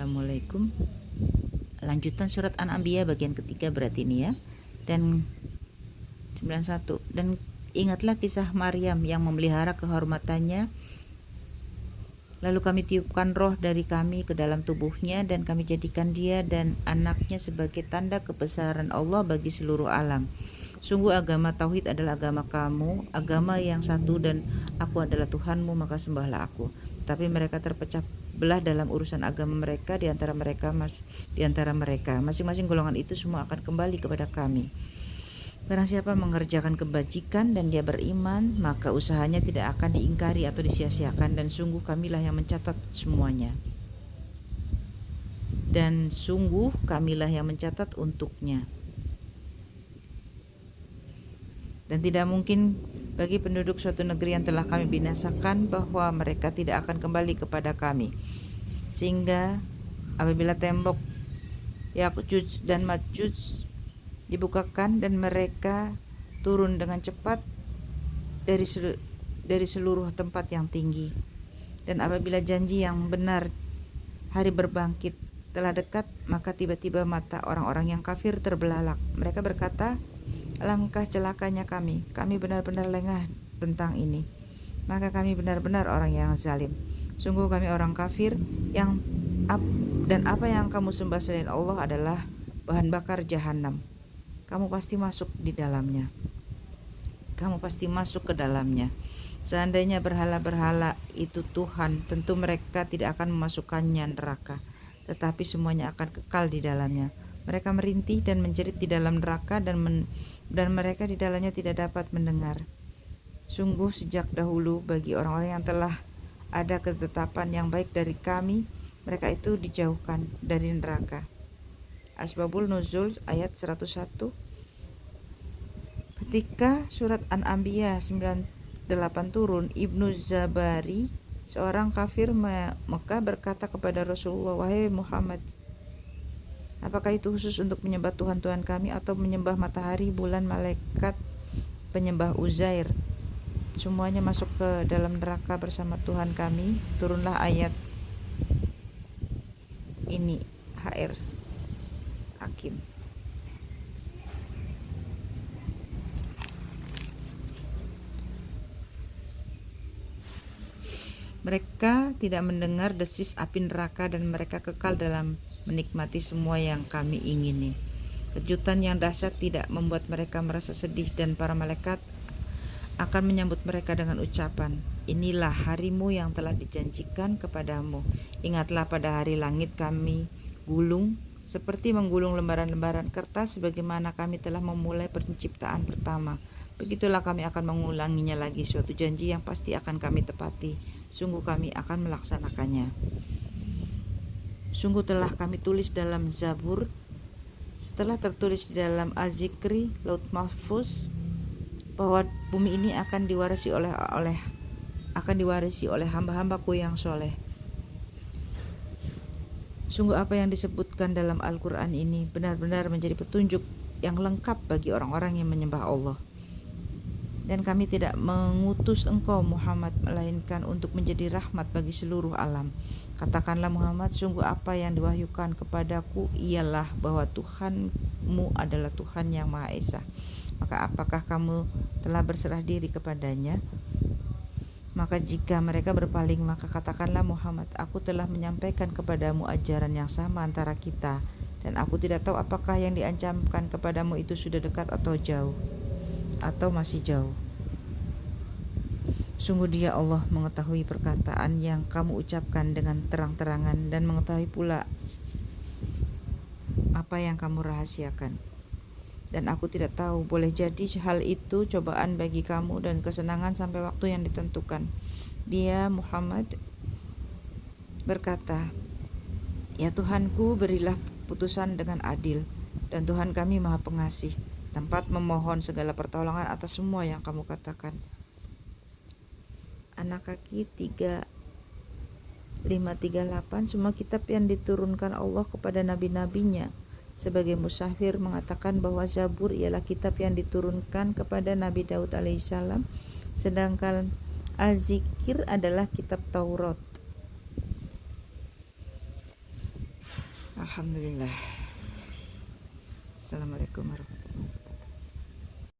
Assalamualaikum. Lanjutan surat An-Anbiya bagian ketiga berarti ini ya. Dan 91. Dan ingatlah kisah Maryam yang memelihara kehormatannya. Lalu kami tiupkan roh dari kami ke dalam tubuhnya dan kami jadikan dia dan anaknya sebagai tanda kebesaran Allah bagi seluruh alam. Sungguh agama Tauhid adalah agama kamu, agama yang satu, dan aku adalah Tuhanmu, maka sembahlah aku. Tapi mereka terpecah belah dalam urusan agama mereka di antara mereka masing-masing golongan itu semua akan kembali kepada kami. Barang siapa mengerjakan kebajikan dan dia beriman, maka usahanya tidak akan diingkari atau disia-siakan, dan sungguh kamilah yang mencatat semuanya. Dan sungguh kamilah yang mencatat untuknya. Dan tidak mungkin bagi penduduk suatu negeri yang telah kami binasakan bahwa mereka tidak akan kembali kepada kami. Sehingga apabila tembok Ya'juj dan Ma'juj dibukakan dan mereka turun dengan cepat dari seluruh tempat yang tinggi. Dan apabila janji yang benar hari berbangkit telah dekat, maka tiba-tiba mata orang-orang yang kafir terbelalak. Mereka berkata, alangkah celakanya kami benar-benar lengah tentang ini. Maka kami benar-benar orang yang zalim. Sungguh kami orang kafir dan apa yang kamu sembah selain Allah adalah bahan bakar jahanam. Kamu pasti masuk di dalamnya. Kamu pasti masuk ke dalamnya. Seandainya berhala-berhala itu Tuhan, tentu mereka tidak akan memasukkannya neraka, tetapi semuanya akan kekal di dalamnya. Mereka merintih dan menjerit di dalam neraka dan mereka di dalamnya tidak dapat mendengar. Sungguh sejak dahulu bagi orang-orang yang telah ada ketetapan yang baik dari kami, mereka itu dijauhkan dari neraka. Asbabul Nuzul ayat 101. Ketika surat An-Anbiya 98 turun, Ibnu Zabari, seorang kafir Mekah, berkata kepada Rasulullah, wahai Muhammad, apakah itu khusus untuk menyembah Tuhan-Tuhan kami atau menyembah matahari, bulan, malaikat, penyembah Uzair? Semuanya masuk ke dalam neraka bersama Tuhan kami. Turunlah ayat ini, HR Hakim. Mereka tidak mendengar desis api neraka dan mereka kekal dalam menikmati semua yang kami ingini. Kejutan yang dahsyat tidak membuat mereka merasa sedih dan para malaikat akan menyambut mereka dengan ucapan, inilah harimu yang telah dijanjikan kepadamu. Ingatlah pada hari langit kami gulung seperti menggulung lembaran-lembaran kertas sebagaimana kami telah memulai penciptaan pertama. Begitulah kami akan mengulanginya lagi, suatu janji yang pasti akan kami tepati. Sungguh kami akan melaksanakannya. Sungguh telah kami tulis dalam Zabur, setelah tertulis di dalam Az-Zikri, Laut Mahfuz, bahwa bumi ini akan diwarisi oleh hamba-hambaku yang soleh. Sungguh apa yang disebutkan dalam Al-Quran ini benar-benar menjadi petunjuk yang lengkap bagi orang-orang yang menyembah Allah. Dan kami tidak mengutus engkau Muhammad melainkan untuk menjadi rahmat bagi seluruh alam. Katakanlah Muhammad, sungguh apa yang diwahyukan kepadaku ialah bahwa Tuhanmu adalah Tuhan yang Maha Esa. Maka apakah kamu telah berserah diri kepadanya? Maka jika mereka berpaling, maka katakanlah Muhammad, aku telah menyampaikan kepadamu ajaran yang sama antara kita, dan aku tidak tahu apakah yang diancamkan kepadamu itu sudah dekat atau jauh, atau masih jauh. Sungguh Dia Allah mengetahui perkataan yang kamu ucapkan dengan terang-terangan dan mengetahui pula apa yang kamu rahasiakan. Dan aku tidak tahu, boleh jadi hal itu cobaan bagi kamu dan kesenangan sampai waktu yang ditentukan. Dia Muhammad berkata, ya Tuhanku, berilah putusan dengan adil, dan Tuhan kami Maha Pengasih, tempat memohon segala pertolongan atas semua yang kamu katakan. Anak kaki 3538. Semua kitab yang diturunkan Allah kepada nabi-nabinya sebagai musyafir mengatakan bahwa Zabur ialah kitab yang diturunkan kepada Nabi Daud alaihissalam, sedangkan Az-Zikir adalah kitab Taurat. Alhamdulillah. Assalamualaikum warahmatullahi wabarakatuh.